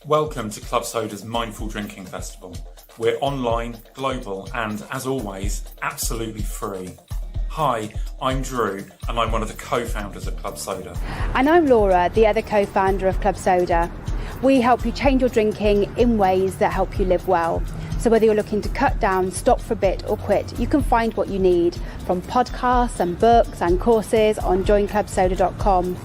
Welcome to Club Soda's Mindful Drinking Festival. We're online, global, and as always, absolutely free. Hi, I'm Drew, and I'm one of the co-founders of Club Soda. And I'm Laura, the other co-founder of Club Soda. We help you change your drinking in ways that help you live well. So whether you're looking to cut down, stop for a bit, or quit, you can find what you need from podcasts and books and courses on joinclubsoda.com.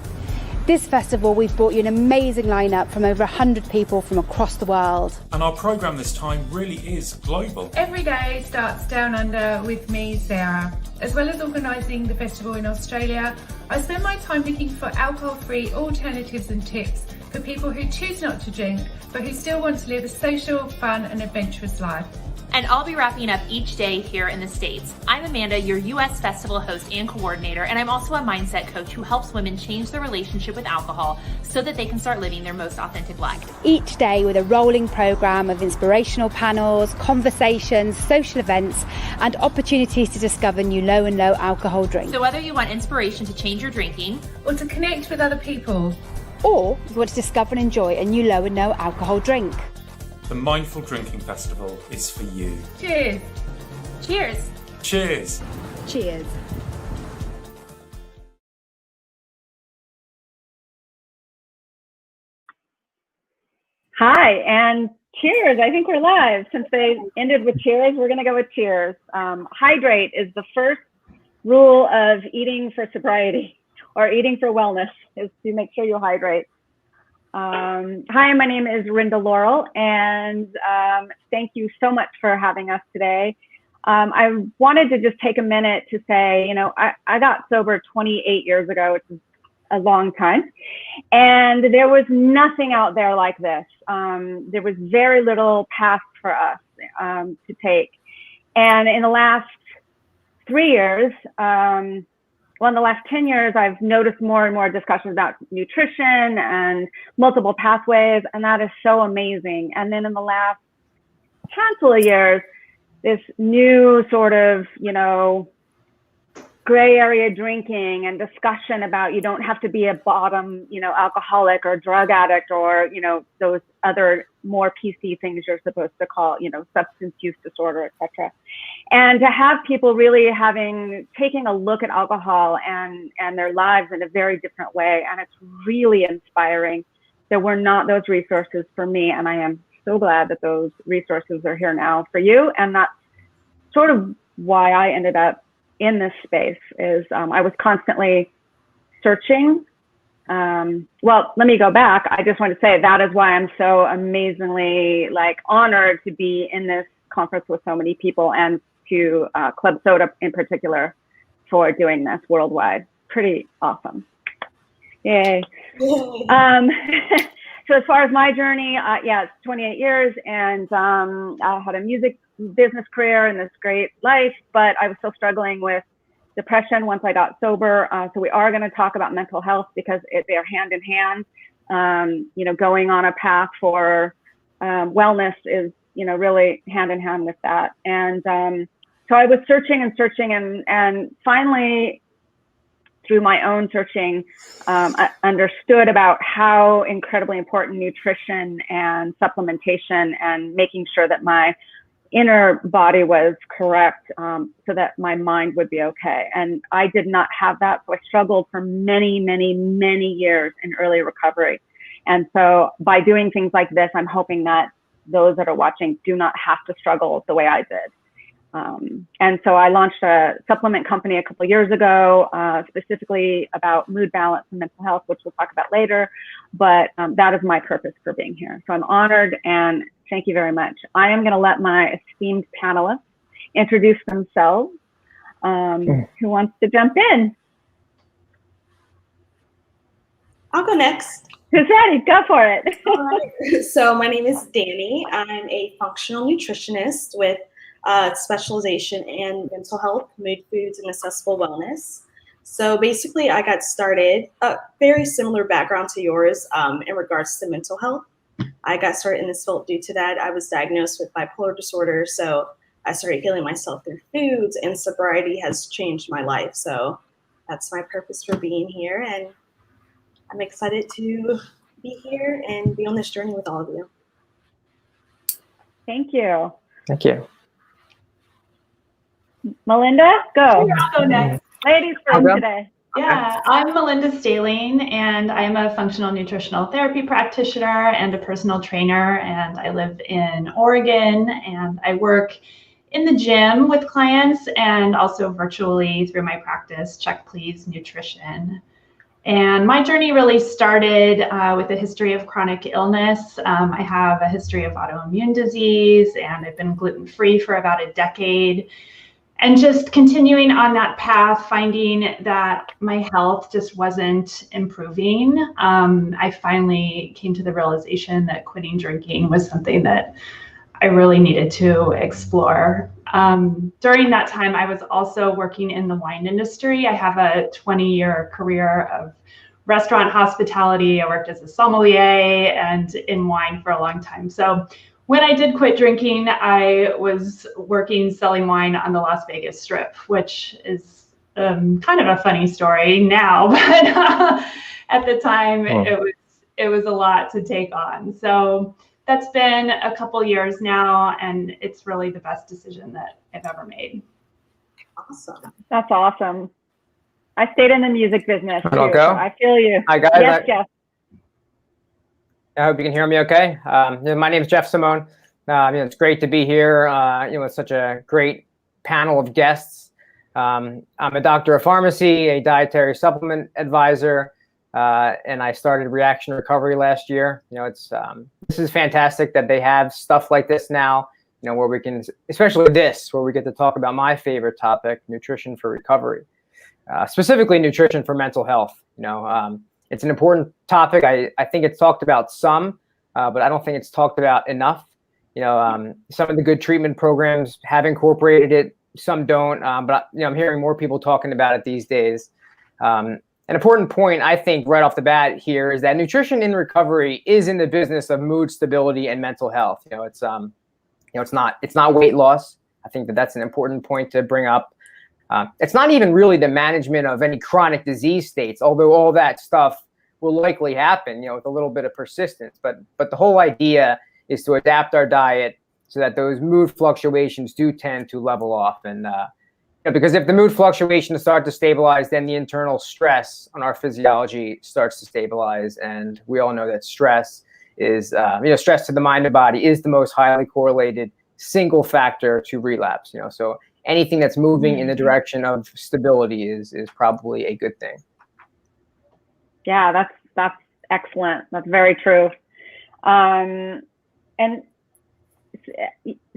This festival, we've brought you an amazing lineup from over 100 people from across the world. And our programme this time really is global. Every day starts down under with me, Sarah. As well as organising the festival in Australia, I spend my time looking for alcohol-free alternatives and tips for people who choose not to drink, but who still want to live a social, fun and adventurous life. And I'll be wrapping up each day here in the States. I'm Amanda, your US festival host and coordinator, and I'm also a mindset coach who helps women change their relationship with alcohol so that they can start living their most authentic life. Each day with a rolling programme of inspirational panels, conversations, social events, and opportunities to discover new low and low alcohol drinks. So whether you want inspiration to change your drinking, Or to connect with other people, or you want to discover and enjoy a new low and no alcohol drink, The Mindful Drinking Festival is for you. cheers! cheers! Cheers! cheers. Hi, and cheers. I think we're live. Since they ended with cheers, we're going to go with cheers. Hydrate is the first rule of eating for sobriety or eating for wellness, is to make sure you hydrate. Hi, my name is Rynda Laurel, and thank you so much for having us today. I wanted to just take a minute to say, you know, I got sober 28 years ago, which is a long time, and there was nothing out there like this. There was very little path for us to take. And in the last 3 years, well, in the last 10 years, I've noticed more and more discussions about nutrition and multiple pathways, and that is so amazing. And then in the last handful of years, this new sort of, you know, gray area drinking and discussion about you don't have to be a bottom, you know, alcoholic or drug addict or, you know, those other more PC things you're supposed to call, you know, substance use disorder, etc. And to have people really taking a look at alcohol and their lives in a very different way. And it's really inspiring. There were not those resources for me. And I am so glad that those resources are here now for you. And that's sort of why I ended up in this space is I was constantly searching. Well, let me go back. I just want to say that is why I'm so amazingly honored to be in this conference with so many people, and to Club Soda in particular for doing this worldwide. Pretty awesome. Yay. So as far as my journey, yeah, it's 28 years, and I had a music business career and this great life, but I was still struggling with depression once I got sober. So we are going to talk about mental health because they're hand in hand. You know, going on a path for wellness is, you know, really hand in hand with that. And so I was searching and finally, through my own searching, I understood about how incredibly important nutrition and supplementation and making sure that my inner body was correct, so that my mind would be okay. And I did not have that. So I struggled for many, many, many years in early recovery. And so by doing things like this, I'm hoping that those that are watching do not have to struggle the way I did. And so I launched a supplement company a couple of years ago, specifically about mood balance and mental health, which we'll talk about later. But that is my purpose for being here. So I'm honored, and thank you very much. I am going to let my esteemed panelists introduce themselves. Who wants to jump in? I'll go next. Who's ready? Go for it. All right. So my name is Dani. I'm a functional nutritionist with specialization in mental health, mood foods, and accessible wellness. So basically, I got started, a very similar background to yours in regards to mental health. I got started in this field due to that. I was diagnosed with bipolar disorder, so I started healing myself through foods, and sobriety has changed my life. So that's my purpose for being here, and I'm excited to be here and be on this journey with all of you. Thank you. Thank you. Melinda, go. I'll go next. Ladies first Okay. today. Yeah, I'm Melinda Staehling, and I'm a functional nutritional therapy practitioner and a personal trainer, and I live in Oregon, and I work in the gym with clients and also virtually through my practice, Check Please Nutrition. And my journey really started with a history of chronic illness. I have a history of autoimmune disease, and I've been gluten-free for about a decade. And just continuing on that path, finding that my health just wasn't improving, I finally came to the realization that quitting drinking was something that I really needed to explore. During that time, I was also working in the wine industry. I have a 20-year career of restaurant hospitality. I worked as a sommelier and in wine for a long time. So when I did quit drinking, I was working selling wine on the Las Vegas Strip, which is kind of a funny story now, but at the time it was a lot to take on. So that's been a couple years now, and it's really the best decision that I've ever made. Awesome. That's awesome. I stayed in the music business too, I'll go. so I feel you. Hi, guys. Yes, Jeff. I hope you can hear me okay. My name is Jeff Simone. It's great to be here with such a great panel of guests. I'm a doctor of pharmacy, a dietary supplement advisor, and I started Reaction Recovery last year. This is fantastic that they have stuff like this now, where we can, especially this, where we get to talk about my favorite topic, nutrition for recovery, specifically nutrition for mental health. It's an important topic. I think it's talked about some, but I don't think it's talked about enough. Some of the good treatment programs have incorporated it, some don't, but I'm hearing more people talking about it these days. An important point, I think, right off the bat here is that nutrition in recovery is in the business of mood stability and mental health. It's not weight loss. I think that's an important point to bring up. It's not even really the management of any chronic disease states, although all that stuff will likely happen, with a little bit of persistence. But the whole idea is to adapt our diet so that those mood fluctuations do tend to level off. And because if the mood fluctuations start to stabilize, then the internal stress on our physiology starts to stabilize. And we all know that stress is, stress to the mind and body is the most highly correlated single factor to relapse. So anything that's moving in the direction of stability is probably a good thing. Yeah, that's excellent. That's very true. And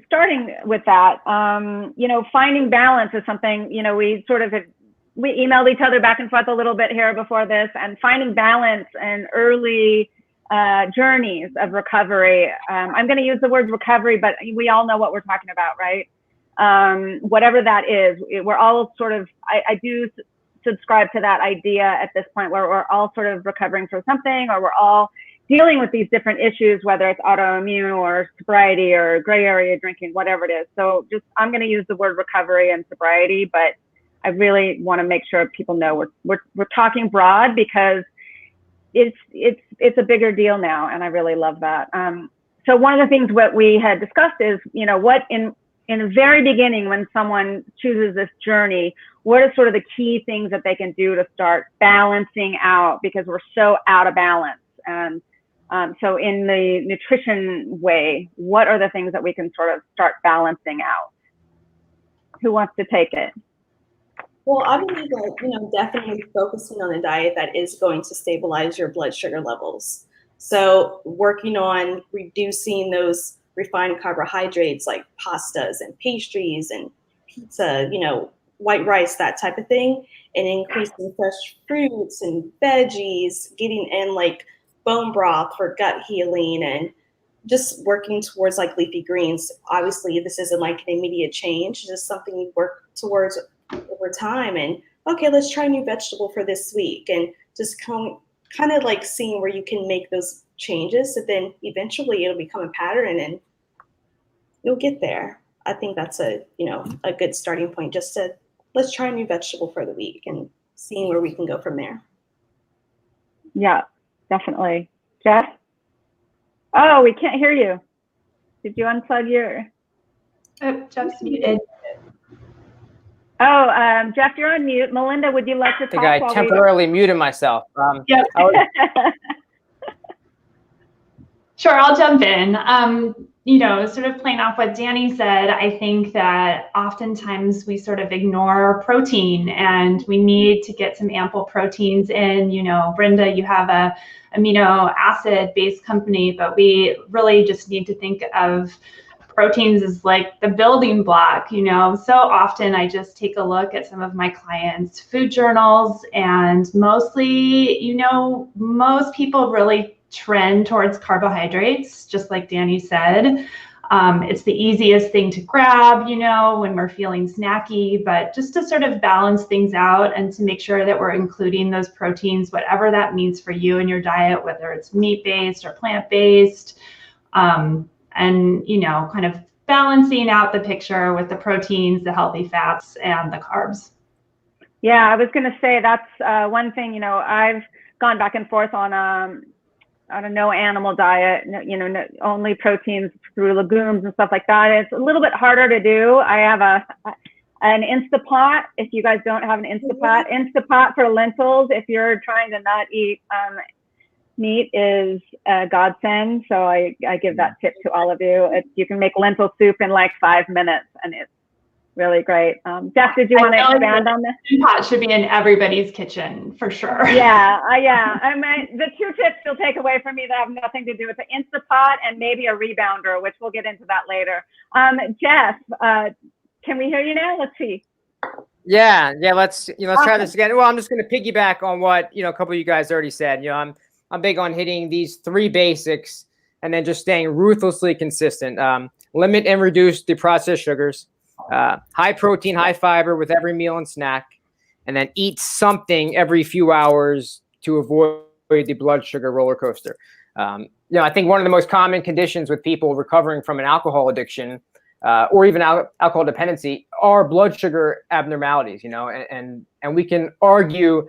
starting with that, finding balance is something, we emailed each other back and forth a little bit here before this, and finding balance and early journeys of recovery. I'm going to use the word recovery, but we all know what we're talking about, right? Whatever that is, we're all sort of, I do subscribe to that idea at this point where we're all sort of recovering from something, or we're all dealing with these different issues, whether it's autoimmune or sobriety or gray area drinking, whatever it is. So I'm going to use the word recovery and sobriety, but I really want to make sure people know we're talking broad because it's a bigger deal now, and I really love that. So one of the things what we had discussed is, what in the very beginning, when someone chooses this journey, what are sort of the key things that they can do to start balancing out, because we're so out of balance. And so in the nutrition way, what are the things that we can sort of start balancing out? Who wants to take it? Well, I believe that, definitely focusing on a diet that is going to stabilize your blood sugar levels. So working on reducing those refined carbohydrates like pastas and pastries and pizza, white rice, that type of thing, and increasing fresh fruits and veggies, getting in like bone broth for gut healing, and just working towards like leafy greens. Obviously, this isn't like an immediate change, it's just something you work towards over time. And okay, let's try a new vegetable for this week, and just kind of like seeing where you can make those changes. So then eventually it'll become a pattern and you'll get there. I think that's a good starting point, just to let's try a new vegetable for the week and seeing where we can go from there. Yeah, definitely. Jeff? Oh, we can't hear you. Did you unplug your? Oh, Jeff's muted. Oh, Jeff, you're on mute. Melinda, would you like to talk? I think I temporarily muted myself. Yep. Sure, I'll jump in. Sort of playing off what Dani said, I think that oftentimes we sort of ignore protein, and we need to get some ample proteins in. Rynda, you have a amino acid based company, but we really just need to think of proteins as like the building block. So often I just take a look at some of my clients' food journals, and mostly, most people really trend towards carbohydrates, just like Dani said. It's the easiest thing to grab, when we're feeling snacky, but just to sort of balance things out and to make sure that we're including those proteins, whatever that means for you in your diet, whether it's meat-based or plant-based, and, kind of balancing out the picture with the proteins, the healthy fats, and the carbs. Yeah, I was going to say that's one thing, I've gone back and forth on a no animal diet, only proteins through legumes and stuff like that. It's a little bit harder to do. I have an Instapot. If you guys don't have an Instapot for lentils, if you're trying to not eat meat, is a godsend. So I give that tip to all of you. You can make lentil soup in like 5 minutes, and it's really great. Jeff, did you want to expand on this? Pot should be in everybody's kitchen for sure. Yeah. I mean, the 2 tips you'll take away from me that have nothing to do with the Instapot and maybe a rebounder, which we'll get into that later. Jeff, can we hear you now? Let's see. Yeah. Let's try this again. Well, I'm just going to piggyback on what a couple of you guys already said. I'm big on hitting these 3 basics and then just staying ruthlessly consistent. Limit and reduce the processed sugars. High protein, high fiber with every meal and snack, and then eat something every few hours to avoid the blood sugar roller coaster. I think one of the most common conditions with people recovering from an alcohol addiction or even alcohol dependency are blood sugar abnormalities, and we can argue,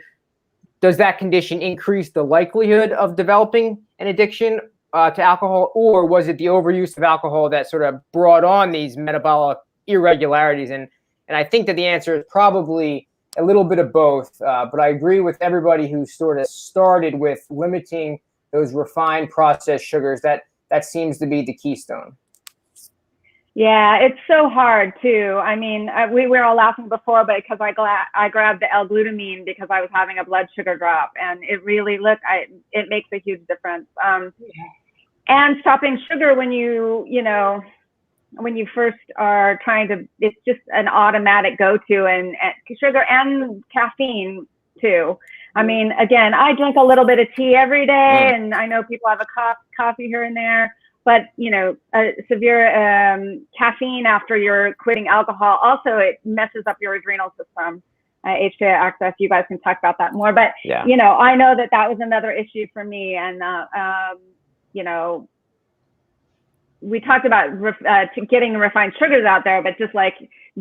does that condition increase the likelihood of developing an addiction to alcohol, or was it the overuse of alcohol that sort of brought on these metabolic irregularities? And I think that the answer is probably a little bit of both, but I agree with everybody who sort of started with limiting those refined processed sugars. That seems to be the keystone. Yeah, it's so hard too. I mean, we were all laughing before, but because I grabbed the L-glutamine because I was having a blood sugar drop, and it really it makes a huge difference. And stopping sugar when when you first are trying to, it's just an automatic go-to, and sugar and caffeine too. I mean, again, I drink a little bit of tea every day, and I know people have a coffee here and there, but severe caffeine after you're quitting alcohol, also it messes up your adrenal system. HPA access, you guys can talk about that more, but yeah. I know that was another issue for me, and we talked about getting refined sugars out there, but just like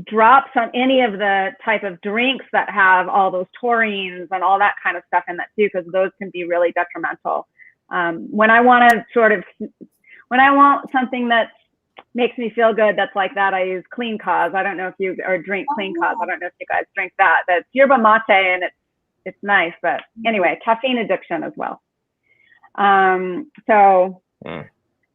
drops on any of the type of drinks that have all those taurines and all that kind of stuff in that too, because those can be really detrimental. When I want something that makes me feel good, that's like that, I use Clean Cause. I don't know if you drink Clean Cause. I don't know if you guys drink that. That's yerba mate, and it's nice, but anyway, caffeine addiction as well.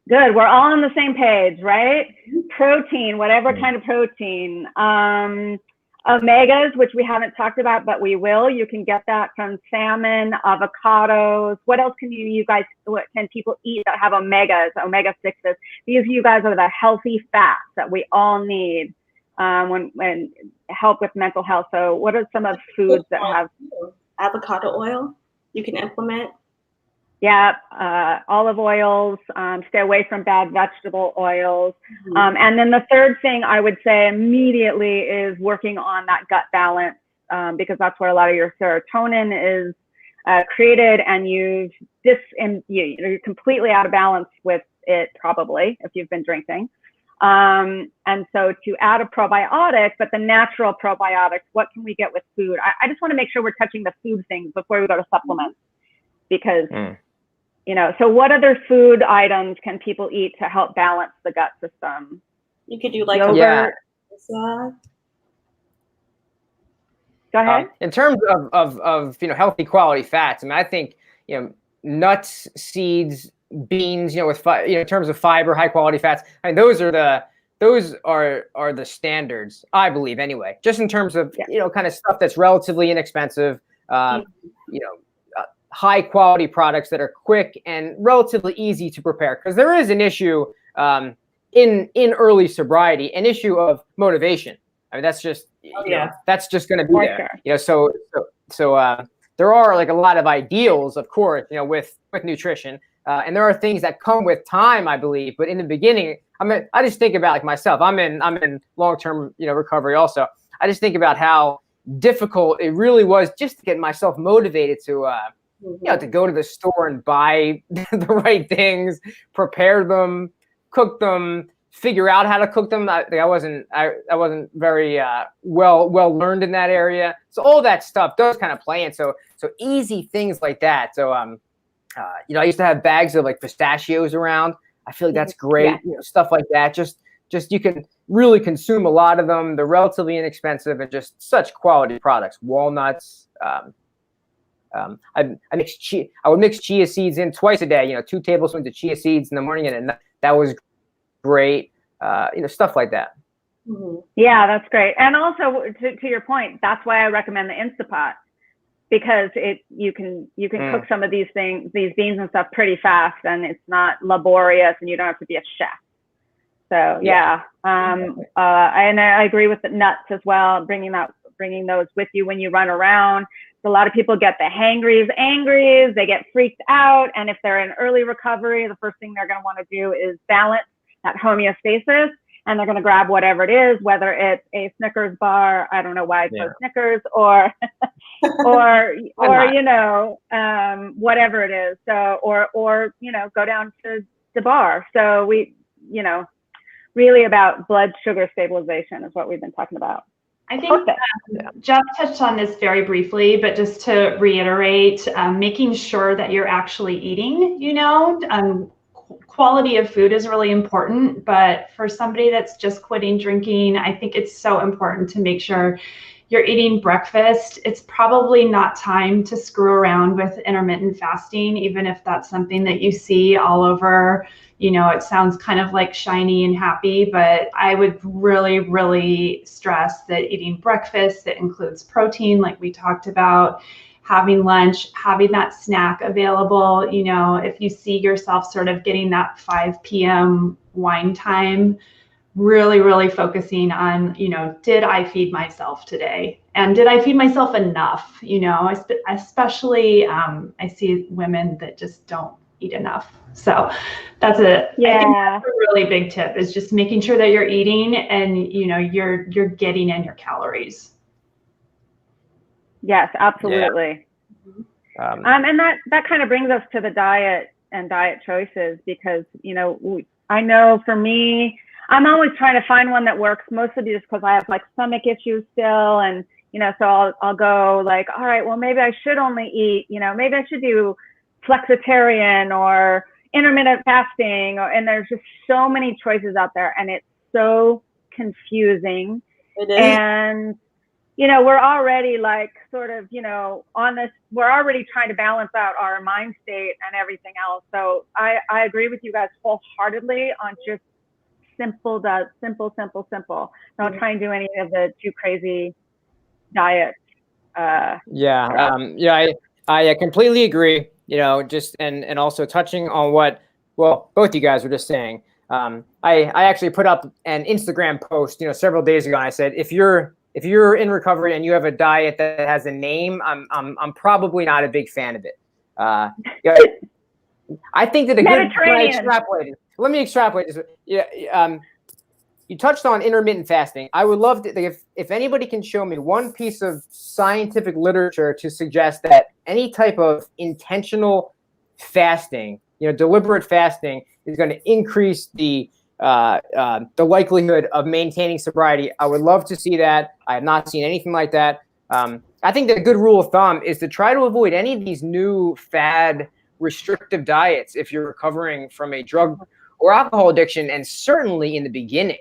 Good, we're all on the same page, right? Protein, whatever kind of protein. Omegas, which we haven't talked about, but we will. You can get that from salmon, avocados. What else can what can people eat that have omegas, omega-6s? These you guys are the healthy fats that we all need when help with mental health. So what are some of the foods that have? Avocado oil you can implement. Yeah, olive oils, stay away from bad vegetable oils. And then the third thing I would say immediately is working on that gut balance, because that's where a lot of your serotonin is created, and you're completely out of balance with it probably if you've been drinking. And so to add a probiotic, but the natural probiotics, what can we get with food? I just want to make sure we're touching the food things before we go to supplements, because so what other food items can people eat to help balance the gut system? You could do like yogurt. Go ahead. In terms of healthy quality fats, I mean, I think nuts, seeds, beans, with in terms of fiber, high quality fats. I mean, those are the standards, I believe, anyway. Just in terms of kind of stuff that's relatively inexpensive, high quality products that are quick and relatively easy to prepare. Because there is an issue in early sobriety, an issue of motivation. I mean, that's just that's just going to be there. Sure. So there are like a lot of ideals, of course, with nutrition, and there are things that come with time, I believe. But in the beginning, I just think about like myself. I'm in long-term recovery also. I just think about how difficult it really was just to get myself motivated to to go to the store and buy the right things, prepare them, cook them, figure out how to cook them. I wasn't very well learned in that area. So all that stuff does kind of play in. So easy things like that. So I used to have bags of like pistachios around. I feel like that's great. Stuff like that. Just you can really consume a lot of them. They're relatively inexpensive and just such quality products. Walnuts. I would mix chia seeds in twice a day. 2 tablespoons of chia seeds in the morning and at night. That was great. Stuff like that. Mm-hmm. Yeah, that's great. And also to your point, that's why I recommend the Instapot, because you can cook some of these things, these beans and stuff pretty fast, and it's not laborious, and you don't have to be a chef. So and I agree with the nuts as well. Bringing those with you when you run around. So a lot of people get the angries, they get freaked out, and if they're in early recovery, the first thing they're going to want to do is balance that homeostasis, and they're going to grab whatever it is, whether it's a Snickers bar, I don't know why I chose Snickers, or whatever it is. So or go down to the bar. So we really about blood sugar stabilization is what we've been talking about. I think Jeff touched on this very briefly, but just to reiterate, making sure that you're actually eating, quality of food is really important, but for somebody that's just quitting drinking, I think it's so important to make sure you're eating breakfast. It's probably not time to screw around with intermittent fasting, even if that's something that you see all over. It sounds kind of like shiny and happy, but I would really, really stress that eating breakfast that includes protein, like we talked about, having lunch, having that snack available. If you see yourself sort of getting that 5 p.m. wine time, really, really focusing on, did I feed myself today? And did I feed myself enough? Especially I see women that just don't eat enough. So that's I think that's a really big tip, is just making sure that you're eating and you're getting in your calories. Yes, absolutely. Yeah. And that kind of brings us to the diet and diet choices, because I know for me, I'm always trying to find one that works, mostly just because I have like stomach issues still, and so I'll go like, all right, well maybe I should only eat, maybe I should do flexitarian or intermittent fasting, and there's just so many choices out there, and it's so confusing. It is. And we're already like sort of on this, we're already trying to balance out our mind state and everything else. So I agree with you guys wholeheartedly on just simple. Don't try and do any of the too crazy diets. I completely agree. Just and also touching on what both you guys were just saying. I actually put up an Instagram post several days ago, and I said, if you're in recovery and you have a diet that has a name, I'm probably not a big fan of it. I think that a good let me extrapolate this. You touched on intermittent fasting. I would love to, if anybody can show me one piece of scientific literature to suggest that any type of intentional fasting, deliberate fasting, is going to increase the likelihood of maintaining sobriety. I would love to see that. I have not seen anything like that. I think that a good rule of thumb is to try to avoid any of these new fad restrictive diets if you're recovering from a drug or alcohol addiction, and certainly in the beginning,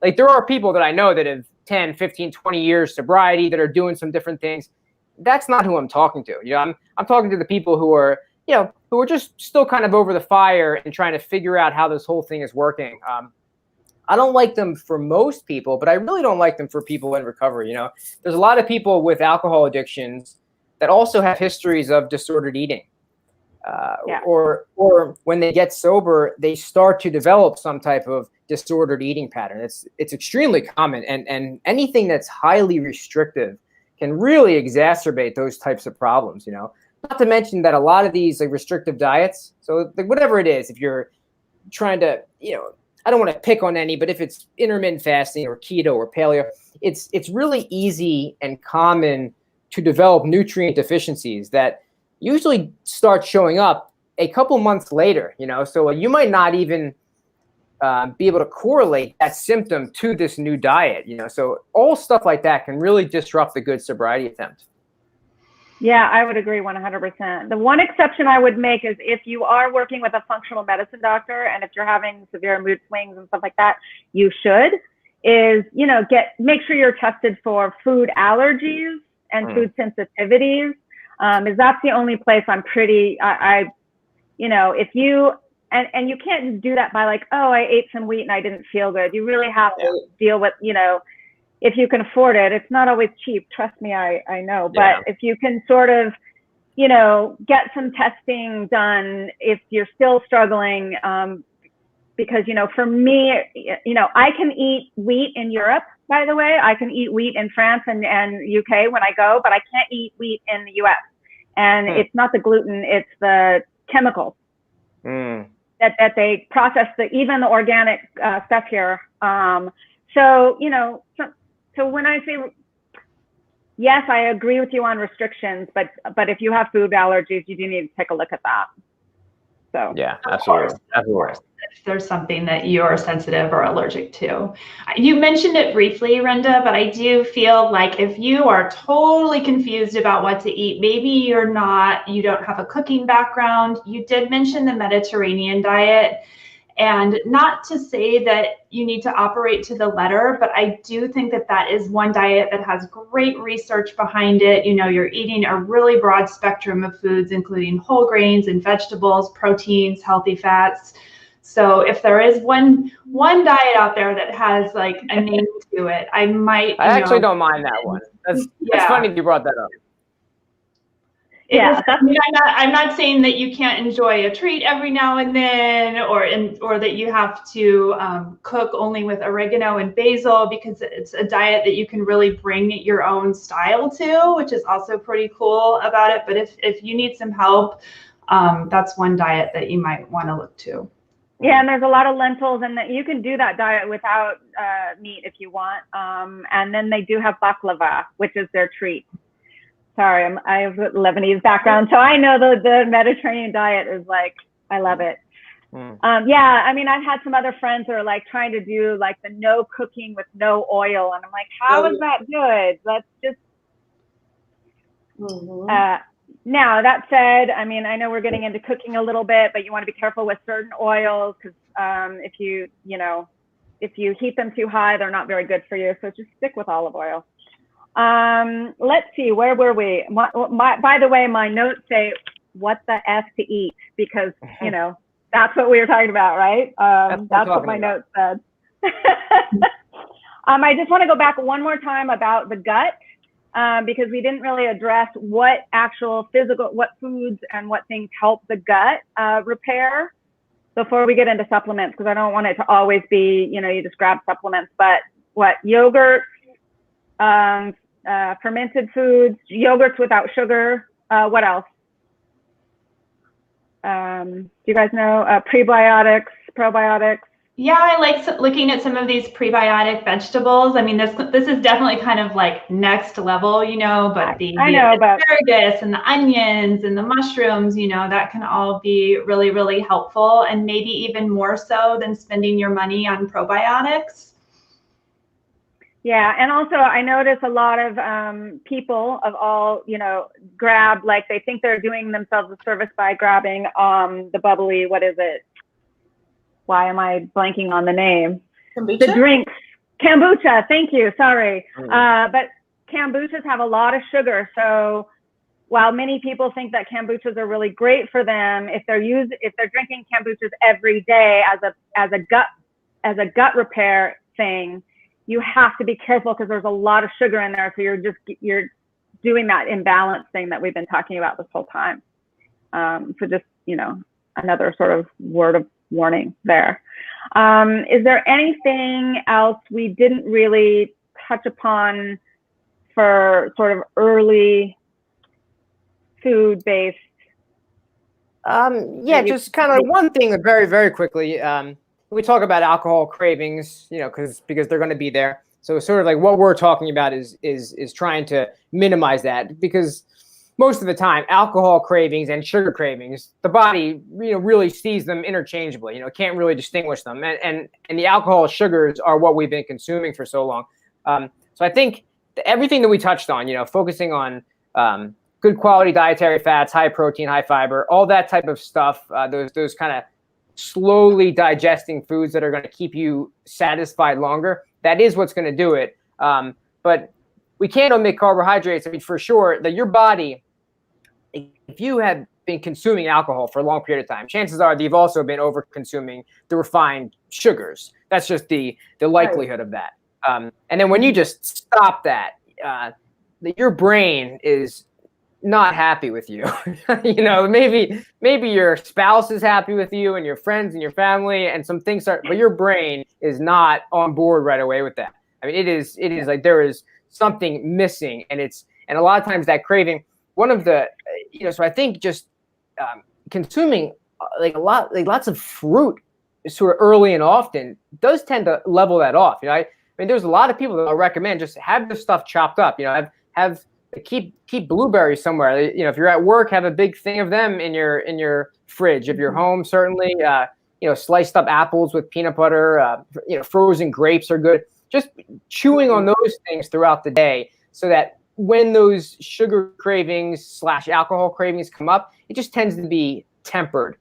like there are people that I know that have 10, 15, 20 years sobriety that are doing some different things. That's not who I'm talking to. I'm talking to the people who are, who are just still kind of over the fire and trying to figure out how this whole thing is working. I don't like them for most people, but I really don't like them for people in recovery. There's a lot of people with alcohol addictions that also have histories of disordered eating. Or when they get sober, they start to develop some type of disordered eating pattern. It's extremely common, and anything that's highly restrictive can really exacerbate those types of problems. Not to mention that a lot of these restrictive diets, so whatever it is, if you're trying to, I don't want to pick on any, but if it's intermittent fasting or keto or paleo, it's really easy and common to develop nutrient deficiencies that usually start showing up a couple months later, so you might not even be able to correlate that symptom to this new diet, so all stuff like that can really disrupt the good sobriety attempt. Yeah, I would agree 100%. The one exception I would make is if you are working with a functional medicine doctor, and if you're having severe mood swings and stuff like that, you should make sure you're tested for food allergies and food sensitivities. Is that's the only place I'm pretty, if you, and you can't do that by like, oh, I ate some wheat and I didn't feel good. You really have to deal with, if you can afford it. It's not always cheap. Trust me, I know. But if you can sort of, get some testing done if you're still struggling, because, for me, I can eat wheat in Europe, by the way. I can eat wheat in France and UK when I go, but I can't eat wheat in the US. And it's not the gluten, it's the chemicals that they process, even the organic stuff here. So when I say, yes, I agree with you on restrictions, but if you have food allergies, you do need to take a look at that. So yeah, absolutely. If there's something that you're sensitive or allergic to. You mentioned it briefly, Rynda, but I do feel like if you are totally confused about what to eat, maybe you don't have a cooking background. You did mention the Mediterranean diet. And not to say that you need to operate to the letter, but I do think that is one diet that has great research behind it. You're eating a really broad spectrum of foods, including whole grains and vegetables, proteins, healthy fats. So if there is one diet out there that has like a name to it, I actually don't mind that one. That's funny you brought that up. Yeah, I'm not saying that you can't enjoy a treat every now and then, or that you have to cook only with oregano and basil, because it's a diet that you can really bring your own style to, which is also pretty cool about it. But if you need some help, that's one diet that you might want to look to. Yeah, and there's a lot of lentils, and that you can do that diet without meat if you want. And then they do have baklava, which is their treat. Sorry, I have a Lebanese background, so I know the Mediterranean diet is like, I love it. I've had some other friends that are like trying to do like the no cooking with no oil, and I'm like, how is that good? Let's just. Now that said, I know we're getting into cooking a little bit, but you want to be careful with certain oils, because if you heat them too high, they're not very good for you. So just stick with olive oil. Let's see, where were we? By the way, my notes say what the F to eat, because that's what we were talking about, right? That's what my notes said. I just want to go back one more time about the gut, because we didn't really address what foods and what things help the gut repair before we get into supplements, because I don't want it to always be, you just grab supplements. But what yogurt, fermented foods, yogurts without sugar. What else? Do you guys know prebiotics, probiotics? Yeah, I like looking at some of these prebiotic vegetables. This is definitely kind of like next level, but the asparagus and the onions and the mushrooms, that can all be really, really helpful, and maybe even more so than spending your money on probiotics. Yeah, and also I notice a lot of people of all, grab, like they think they're doing themselves a service by grabbing the bubbly, what is it? Why am I blanking on the name? Kombucha? The drinks. Kombucha, thank you, sorry. But kombuchas have a lot of sugar, so while many people think that kombuchas are really great for them, if they're drinking kombuchas every day as a gut repair thing, you have to be careful because there's a lot of sugar in there. So you're doing that imbalance thing that we've been talking about this whole time. So just, another sort of word of warning there. Is there anything else we didn't really touch upon for sort of early food-based? Yeah, just kind of one thing very, very quickly. We talk about alcohol cravings, because they're going to be there. So sort of like what we're talking about is trying to minimize that, because most of the time alcohol cravings and sugar cravings, the body really sees them interchangeably. Can't really distinguish them, and the alcohol sugars are what we've been consuming for so long. So I think everything that we touched on, focusing on good quality dietary fats, high protein, high fiber, all that type of stuff, those kind of slowly digesting foods that are going to keep you satisfied longer. That is what's going to do it. But we can't omit carbohydrates. I mean, for sure, that your body, if you have been consuming alcohol for a long period of time, chances are that you've also been over consuming the refined sugars. That's just the likelihood of that. And then when you just stop that, your brain is not happy with you. Maybe your spouse is happy with you and your friends and your family and some things but your brain is not on board right away with that. I mean, it is like there is something missing, and a lot of times that craving, one of the, so I think just consuming lots of fruit sort of early and often does tend to level that off. I mean, there's a lot of people that I'll recommend just have this stuff chopped up, keep blueberries somewhere. If you're at work, have a big thing of them in your fridge. If you're home, certainly, sliced up apples with peanut butter, frozen grapes are good. Just chewing on those things throughout the day so that when those sugar cravings / alcohol cravings come up, it just tends to be tempered.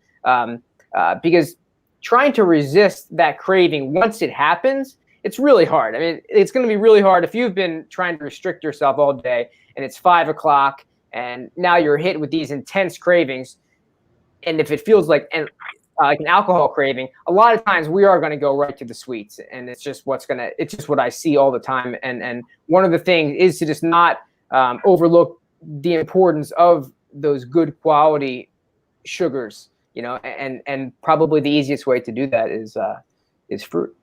Because trying to resist that craving once it happens, it's really hard. I mean, it's going to be really hard if you've been trying to restrict yourself all day and it's 5 o'clock and now you're hit with these intense cravings. And if it feels like an alcohol craving, a lot of times we are going to go right to the sweets, and it's just what I see all the time. And one of the things is to just not overlook the importance of those good quality sugars, and probably the easiest way to do that is fruit.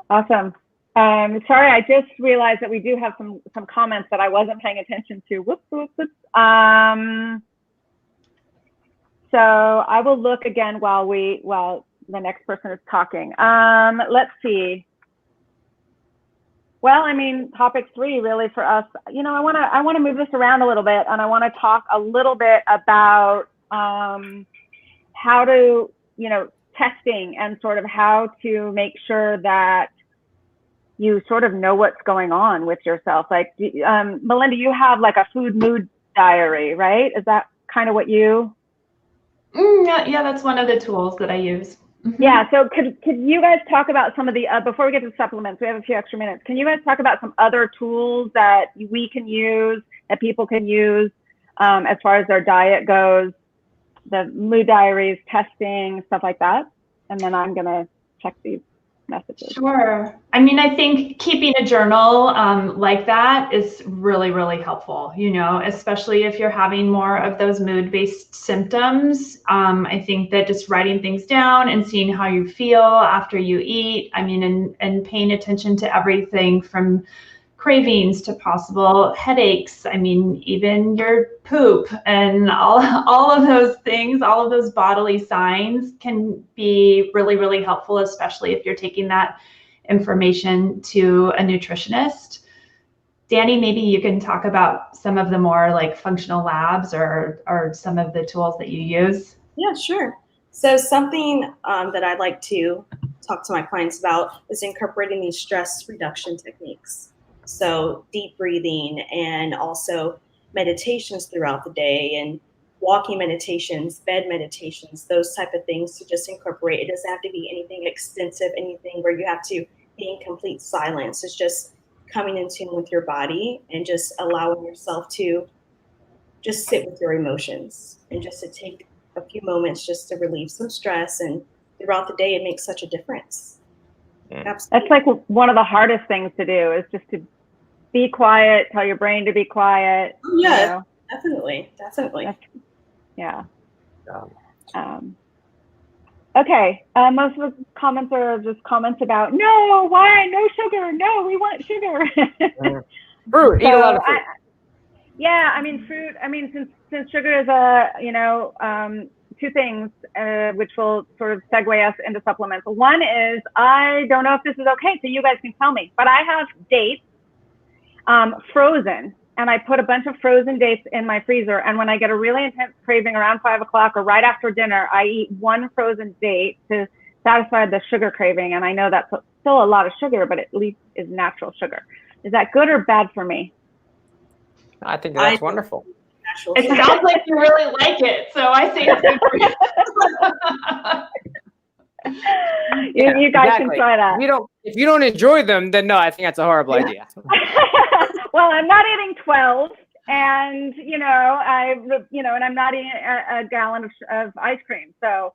Awesome. Sorry, I just realized that we do have some comments that I wasn't paying attention to. Whoops. So I will look again while the next person is talking. Let's see. Well, I mean, topic 3 really for us, I want to move this around a little bit, and I want to talk a little bit about how to, testing and sort of how to make sure that you sort of know what's going on with yourself. Like, Melinda, you have like a food mood diary, right? Is that kind of what you? Yeah, that's one of the tools that I use. Mm-hmm. Yeah, so could you guys talk about some of the, before we get to supplements, we have a few extra minutes. Can you guys talk about some other tools that we can use, that people can use as far as their diet goes, the mood diaries, testing, stuff like that? And then I'm going to check these messages. Sure. I mean, I think keeping a journal like that is really, really helpful, especially if you're having more of those mood-based symptoms. I think that just writing things down and seeing how you feel after you eat, and paying attention to everything from cravings to possible headaches. Even your poop and all of those things, all of those bodily signs can be really, really helpful, especially if you're taking that information to a nutritionist. Dani, maybe you can talk about some of the more like functional labs or some of the tools that you use. Yeah, sure. So something that I'd like to talk to my clients about is incorporating these stress reduction techniques. So deep breathing and also meditations throughout the day and walking meditations, bed meditations, those type of things to just incorporate. It doesn't have to be anything extensive, anything where you have to be in complete silence. It's just coming in tune with your body and just allowing yourself to just sit with your emotions and just to take a few moments just to relieve some stress. And throughout the day, it makes such a difference. That's like one of the hardest things to do is just to be quiet, tell your brain to be quiet. Yeah, you know? definitely. Yeah. Okay. Most of the comments are just comments about, no, why? No sugar. No, we want sugar. Fruit, eat a lot of fruit. Yeah, I mean, fruit, since sugar is a, two things which will sort of segue us into supplements. One is, I don't know if this is okay, so you guys can tell me, but I have dates frozen, and I put a bunch of frozen dates in my freezer, and when I get a really intense craving around 5 o'clock or right after dinner, I eat one frozen date to satisfy the sugar craving, and I know that's still a lot of sugar, but at least is natural sugar. Is that good or bad for me? I think that's wonderful. It sounds like you really like it, so I say it's good for you. You guys can try that. If you don't enjoy them, then no, I think that's a horrible idea. Well, I'm not eating 12, and and I'm not eating a gallon of ice cream. So,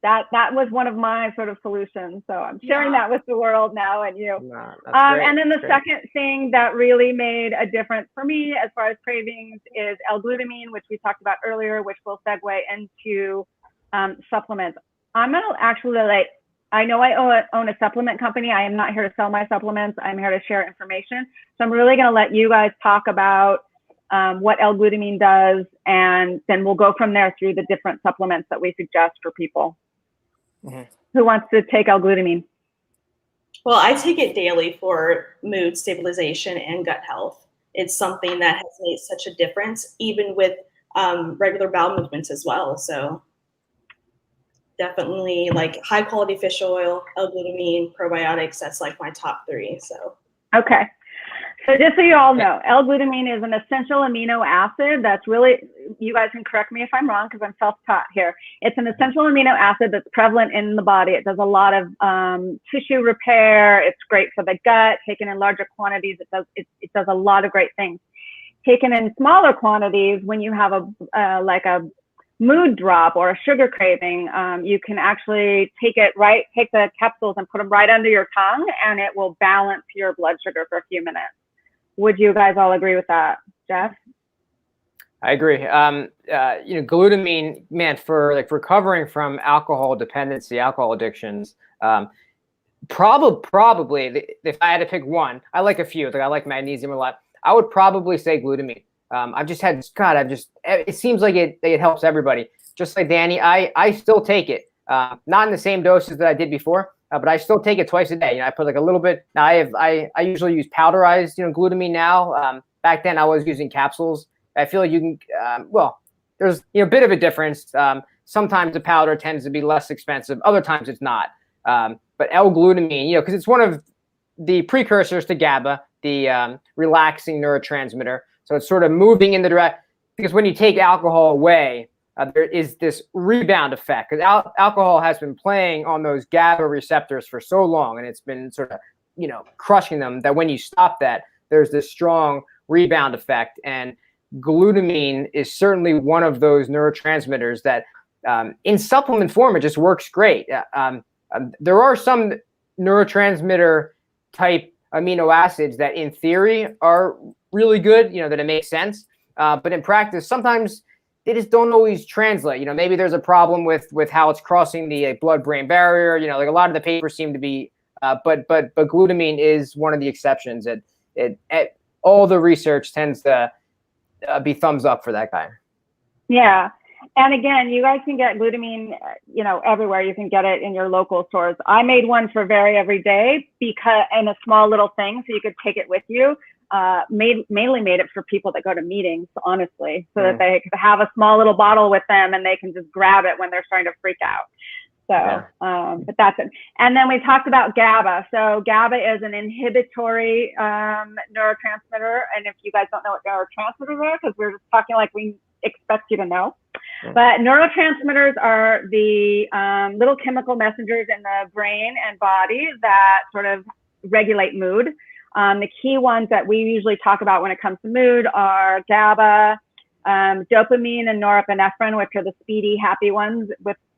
that was one of my sort of solutions. So I'm sharing that with the world now and you. No, and then the second thing that really made a difference for me as far as cravings is L-glutamine, which we talked about earlier, which will segue into supplements. I'm gonna actually I know I own a supplement company. I am not here to sell my supplements. I'm here to share information. So I'm really gonna let you guys talk about what L-glutamine does, and then we'll go from there through the different supplements that we suggest for people. Mm-hmm. Who wants to take L-glutamine? Well, I take it daily for mood stabilization and gut health. It's something that has made such a difference, even with regular bowel movements as well. So definitely like high quality fish oil, L-glutamine, probiotics, that's like my top 3. So. Okay. So just so you all know, L-glutamine is an essential amino acid that's really, you guys can correct me if I'm wrong because I'm self-taught here. It's an essential amino acid that's prevalent in the body. It does a lot of tissue repair. It's great for the gut. Taken in larger quantities, it does a lot of great things. Taken in smaller quantities, when you have a mood drop or a sugar craving, you can actually take the capsules and put them right under your tongue, and it will balance your blood sugar for a few minutes. Would you guys all agree with that? Jeff? I agree. Glutamine, man, for like recovering from alcohol dependency, alcohol addictions, probably if I had to pick one, I like a few. Like I like magnesium a lot. I would probably say glutamine. It seems like it helps everybody. Just like Dani, I still take it. Not in the same doses that I did before, but I still take it twice a day. I put like a little bit. Now I usually use powderized, glutamine now. Back then I was using capsules. I feel like you can, there's a bit of a difference. Sometimes the powder tends to be less expensive. Other times it's not. But L-glutamine, because it's one of the precursors to GABA, the relaxing neurotransmitter. So it's sort of moving in the direction, because when you take alcohol away, there is this rebound effect, because alcohol has been playing on those GABA receptors for so long, and it's been sort of, crushing them, that when you stop that, there's this strong rebound effect. And glutamine is certainly one of those neurotransmitters that in supplement form, it just works great. There are some neurotransmitter type amino acids that in theory are really good, that it makes sense. But in practice, sometimes they just don't always translate. Maybe there's a problem with how it's crossing the blood-brain barrier. Like a lot of the papers seem to be, but glutamine is one of the exceptions. All the research tends to be thumbs up for that guy. Yeah. And again, you guys can get glutamine, everywhere. You can get it in your local stores. I made one for VRYeveryday because in a small little thing, so you could take it with you. Mainly made it for people that go to meetings, honestly, so that they could have a small little bottle with them and they can just grab it when they're starting to freak out. So, but that's it. And then we talked about GABA. So GABA is an inhibitory neurotransmitter. And if you guys don't know what neurotransmitters are, because we're just talking like we expect you to know. But neurotransmitters are the little chemical messengers in the brain and body that sort of regulate mood. The key ones that we usually talk about when it comes to mood are GABA, dopamine, and norepinephrine, which are the speedy, happy ones.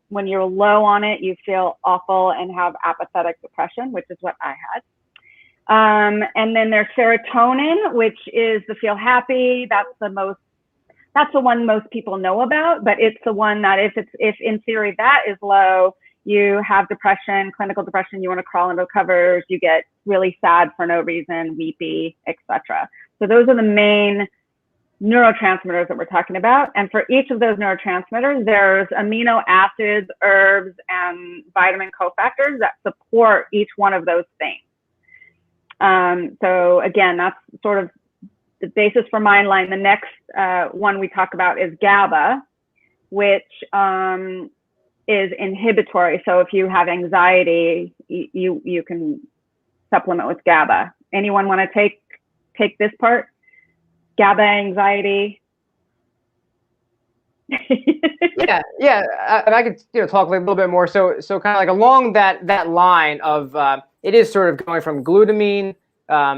When you're low on it, you feel awful and have apathetic depression, which is what I had. And then there's serotonin, which is the feel happy. That's the one most people know about, but it's the one that if in theory that is low, you have depression, clinical depression, you want to crawl into the covers, you get really sad for no reason, weepy, etc. So those are the main neurotransmitters that we're talking about. And for each of those neurotransmitters, there's amino acids, herbs, and vitamin cofactors that support each one of those things. So again, that's sort of the basis for MindLine. The next one we talk about is GABA, which is inhibitory. So if you have anxiety, you can supplement with GABA. Anyone want to take this part? GABA, anxiety. Yeah. And I could talk a little bit more. So kind of like along that line of it is sort of going from glutamine,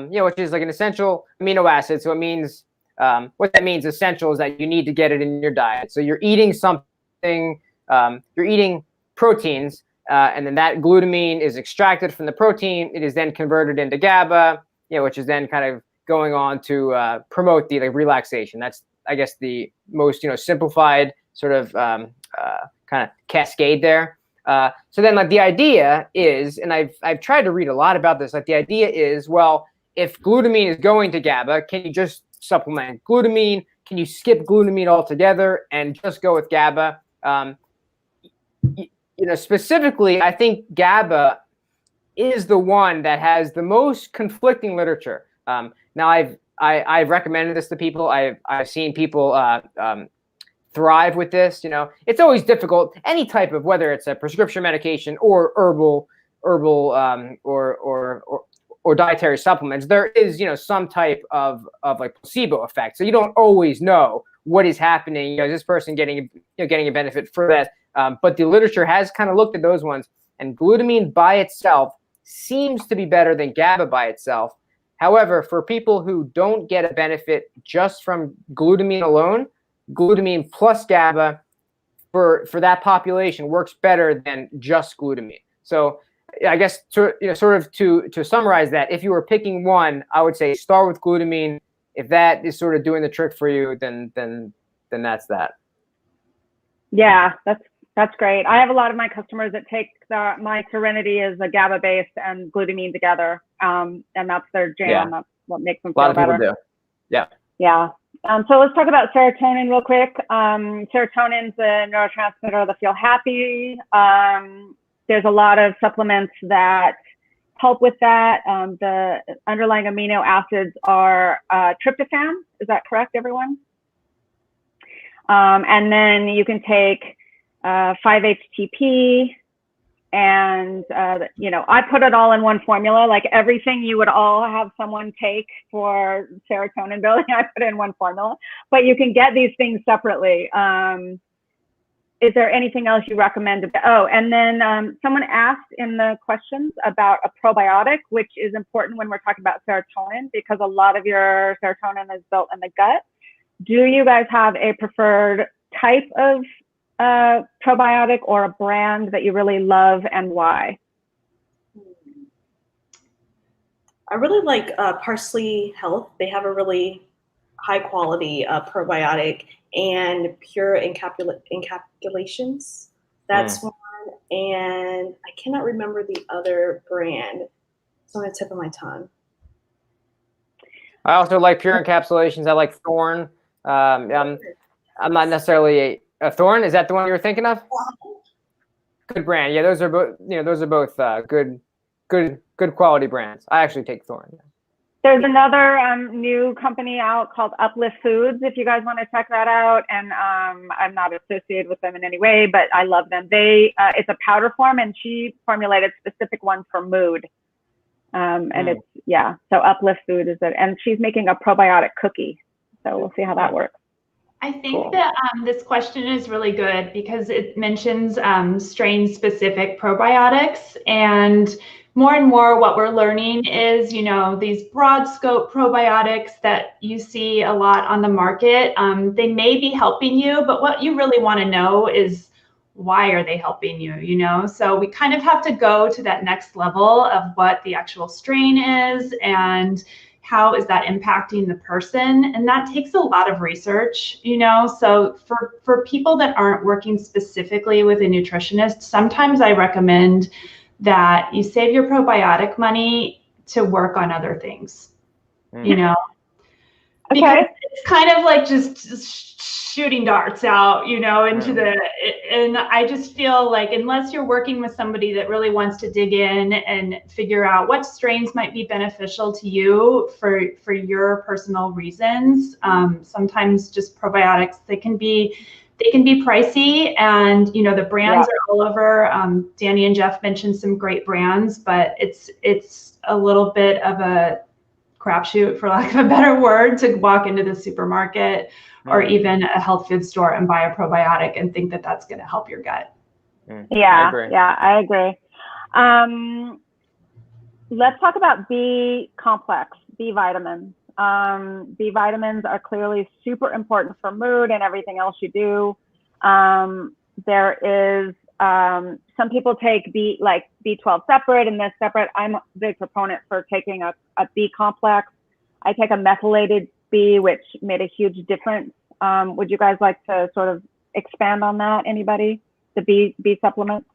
which is like an essential amino acid. So it means what that means essential is that you need to get it in your diet. So you're eating something, you're eating proteins, and then that glutamine is extracted from the protein. It is then converted into GABA, which is then kind of going on to promote the relaxation. That's, I guess, the most simplified sort of kind of cascade there. So then the idea is, and I've tried to read a lot about this, the idea is, well, if glutamine is going to GABA, can you just supplement glutamine? Can you skip glutamine altogether and just go with GABA? Specifically, I think GABA is the one that has the most conflicting literature. Now I've recommended this to people. I've seen people thrive with this. It's always difficult. Any type of, whether it's a prescription medication or herbal or dietary supplements, there is some type of placebo effect. So you don't always know what is happening. Is this person getting a benefit for that? But the literature has kind of looked at those ones, and glutamine by itself seems to be better than GABA by itself. However, for people who don't get a benefit just from glutamine alone, glutamine plus GABA for that population works better than just glutamine. So I guess to summarize that, if you were picking one, I would say start with glutamine. If that is sort of doing the trick for you, then that's that. Yeah, that's great. I have a lot of my customers that take my Serenity is a GABA based and glutamine together, and that's their jam. Yeah. That's what makes them feel better. A lot of people do. Yeah. So let's talk about serotonin real quick. Serotonin's a neurotransmitter of the feel happy. There's a lot of supplements that help with that. The underlying amino acids are tryptophan. Is that correct, everyone? And then you can take 5-HTP, and I put it all in one formula. Like everything you would all have someone take for serotonin building, I put in one formula. But you can get these things separately. Is there anything else you recommend? Oh, and then someone asked in the questions about a probiotic, which is important when we're talking about serotonin, because a lot of your serotonin is built in the gut. Do you guys have a preferred type of probiotic or a brand that you really love, and why? I really like Parsley Health. They have a really high quality probiotic, and Pure Encapsulations. That's one, and I cannot remember the other brand. It's on the tip of my tongue. I also like Pure Encapsulations. I like Thorn. I'm not necessarily a Thorn. Is that the one you were thinking of? Good brand. Yeah, those are both. Those are both good quality brands. I actually take Thorn. There's another new company out called Uplift Foods, if you guys want to check that out. And I'm not associated with them in any way, but I love them. It's a powder form, and she formulated specific ones for mood. And it's, yeah, so Uplift Food is it. And she's making a probiotic cookie. So we'll see how that works. I think that this question is really good because it mentions strain-specific probiotics, and more what we're learning is, you know, these broad scope probiotics that you see a lot on the market, they may be helping you, but what you really want to know is why are they helping you, you know? So we kind of have to go to that next level of what the actual strain is and how is that impacting the person? And that takes a lot of research, you know? So for people that aren't working specifically with a nutritionist, sometimes I recommend that you save your probiotic money to work on other things, you know? Okay. Because it's kind of like just shooting darts out, you know, into and I just feel like unless you're working with somebody that really wants to dig in and figure out what strains might be beneficial to you for your personal reasons, sometimes just probiotics, they can be pricey, and you know, the brands are all over. Dani and Jeff mentioned some great brands, but it's a little bit of a crapshoot, for lack of a better word, to walk into the supermarket or even a health food store and buy a probiotic and think that that's going to help your gut. Yeah, I agree. Let's talk about B complex, B vitamins. B vitamins are clearly super important for mood and everything else you do. There is some people take B12 separate and this separate. I'm a big proponent for taking a B complex. I take a methylated B, which made a huge difference. Would you guys like to sort of expand on that? Anybody? The B supplements?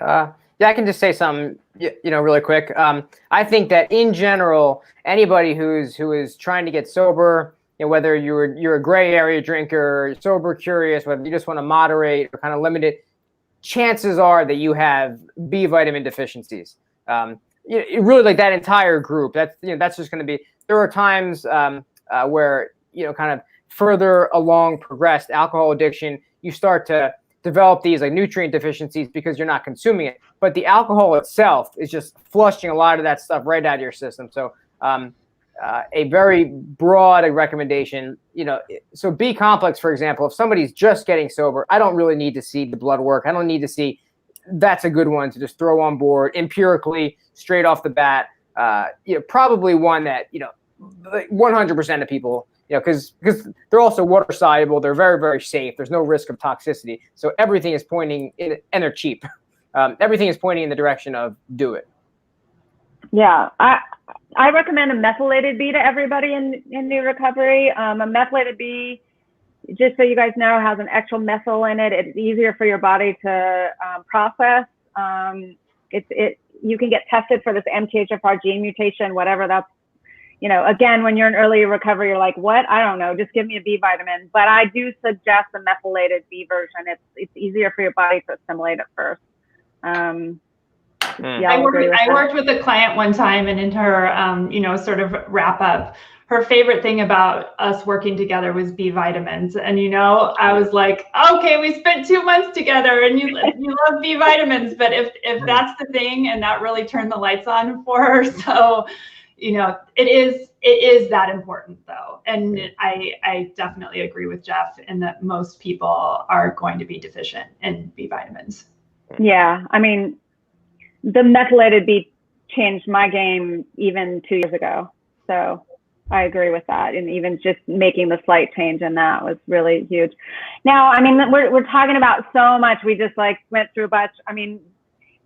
Yeah, I can just say something, you know, really quick. I think that in general, anybody who is trying to get sober, you know, whether you're a gray area drinker, sober curious, whether you just want to moderate or kind of limit it, chances are that you have B vitamin deficiencies. Really, like that entire group. That's just going to be. There are times where, you know, kind of further along progressed alcohol addiction, you start to develop these like nutrient deficiencies because you're not consuming it. But the alcohol itself is just flushing a lot of that stuff right out of your system. So a very broad recommendation, you know, so B complex, for example, if somebody's just getting sober, I don't really need to see the blood work. I don't need to see, that's a good one to just throw on board empirically straight off the bat. You know, probably one that, you know, 100% of people, you know, because they're also water soluble, they're very, very safe. There's no risk of toxicity. So everything is pointing in, and they're cheap. Everything is pointing in the direction of do it. Yeah, I recommend a methylated B to everybody in new recovery. A methylated B, just so you guys know, has an actual methyl in it. It's easier for your body to process. You can get tested for this MTHFR gene mutation, whatever that's, you know, again, when you're in early recovery, you're like, what? I don't know, just give me a B vitamin. But I do suggest the methylated B version. It's easier for your body to assimilate it first. Yeah, I worked with a client one time, and in her, you know, sort of wrap up, her favorite thing about us working together was B vitamins. And, you know, I was like, okay, we spent 2 months together and you love B vitamins, but if that's the thing, and that really turned the lights on for her. So, you know, it is that important though. And I definitely agree with Jeff in that most people are going to be deficient in B vitamins. Yeah, I mean, the methylated B changed my game even 2 years ago. So I agree with that. And even just making the slight change in that was really huge. Now, I mean, we're talking about so much. We just like went through a bunch. I mean,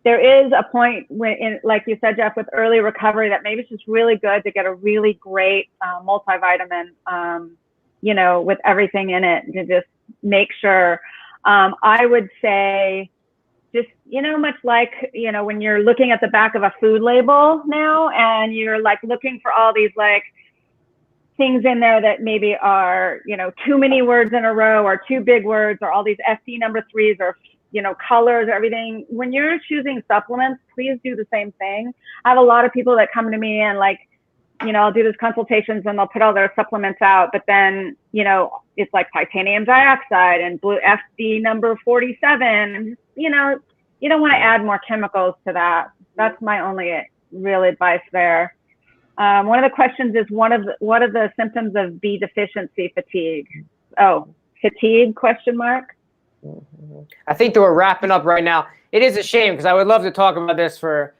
there is a point when, like you said, Jeff, with early recovery that maybe it's just really good to get a really great multivitamin, you know, with everything in it to just make sure. I would say, just, you know, much like, you know, when you're looking at the back of a food label now and you're like looking for all these like things in there that maybe are, you know, too many words in a row or too big words or all these FD number 3s or, colors, everything. When you're choosing supplements, please do the same thing. I have a lot of people that come to me and like, I'll do these consultations and they'll put all their supplements out, but then, it's like titanium dioxide and blue FD number 47. You don't want to add more chemicals to that. That's my only real advice there. One of the questions is what are the symptoms of B deficiency fatigue? Oh, fatigue, question mark? I think that we're wrapping up right now. It is a shame because I would love to talk about this for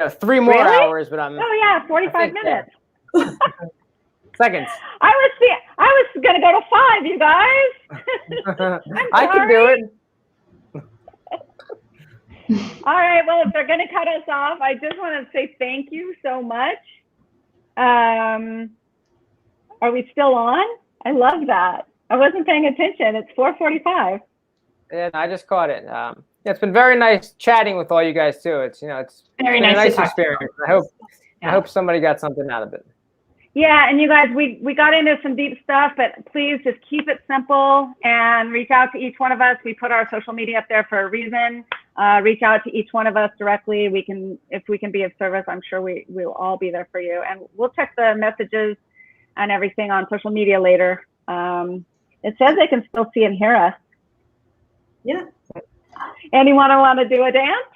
3 more hours, but I'm. Oh yeah, 45 minutes. Seconds. I was gonna go to 5, you guys. I can do it. All right. Well, if they're gonna cut us off, I just want to say thank you so much. Are we still on? I love that. I wasn't paying attention. It's 4:45. Yeah, I just caught it. It's been very nice chatting with all you guys too. It's it's very been nice a nice experience. I hope somebody got something out of it. Yeah, and you guys, we got into some deep stuff, but please just keep it simple and reach out to each one of us. We put our social media up there for a reason. Reach out to each one of us directly. If we can be of service, I'm sure we will all be there for you. And we'll check the messages and everything on social media later. It says they can still see and hear us. Yeah. Anyone want to do a dance?